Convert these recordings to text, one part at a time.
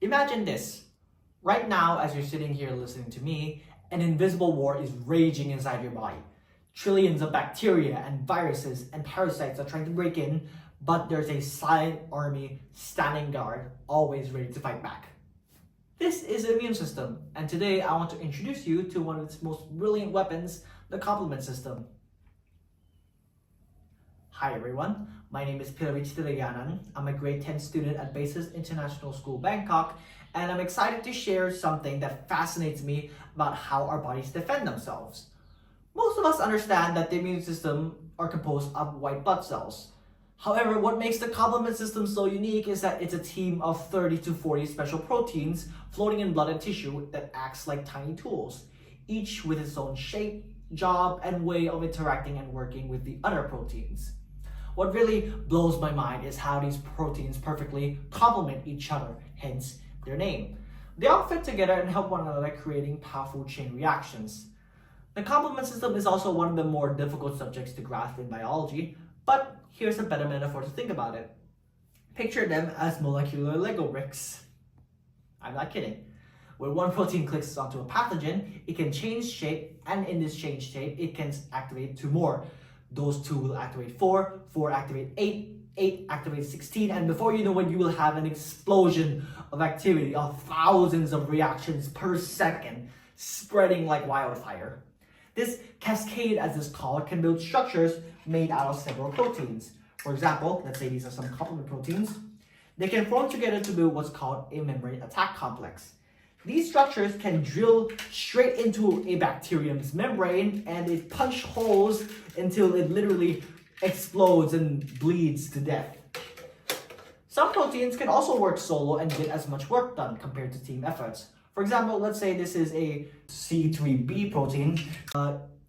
Imagine this. Right now, as you're sitting here listening to me, an invisible war is raging inside your body. Trillions of bacteria and viruses and parasites are trying to break in, but there's a silent army standing guard, always ready to fight back. This is the immune system, and today I want to introduce you to one of its most brilliant weapons, the complement system. Hi everyone, my name is Pilavich Tilayanan. I'm a grade 10 student at Basis International School, Bangkok, and I'm excited to share something that fascinates me about how our bodies defend themselves. Most of us understand that the immune system are composed of white blood cells. However, what makes the complement system so unique is that it's a team of 30 to 40 special proteins floating in blood and tissue that acts like tiny tools, each with its own shape, job, and way of interacting and working with the other proteins. What really blows my mind is how these proteins perfectly complement each other, hence their name. They all fit together and help one another, creating powerful chain reactions. The complement system is also one of the more difficult subjects to grasp in biology, but here's a better metaphor to think about it. Picture them as molecular Lego bricks. I'm not kidding. When one protein clicks onto a pathogen, it can change shape, and in this changed shape, it can activate two more. Those two will activate 4, 4 activate 8, 8 activate 16, and before you know it, you will have an explosion of activity of thousands of reactions per second, spreading like wildfire. This cascade, as it's called, can build structures made out of several proteins. For example, let's say these are some complement proteins. They can form together to build what's called a membrane attack complex. These structures can drill straight into a bacterium's membrane and it punch holes until it literally explodes and bleeds to death. Some proteins can also work solo and get as much work done compared to team efforts. For example, let's say this is a C3b protein,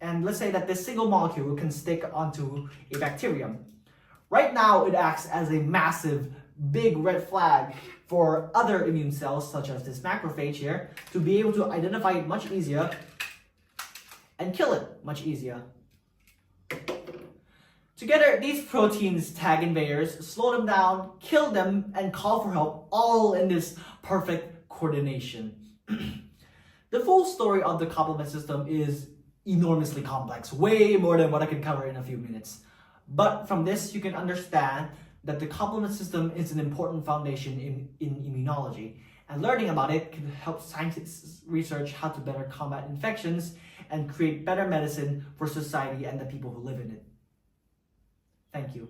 and let's say that this single molecule can stick onto a bacterium. Right now, it acts as a massive, big red flag for other immune cells, such as this macrophage here, to be able to identify it much easier and kill it much easier. Together, these proteins tag invaders, slow them down, kill them, and call for help, all in this perfect coordination. The full story of the complement system is enormously complex, way more than what I can cover in a few minutes. But from this, you can understand that the complement system is an important foundation in immunology, and learning about it can help scientists research how to better combat infections and create better medicine for society and the people who live in it. Thank you.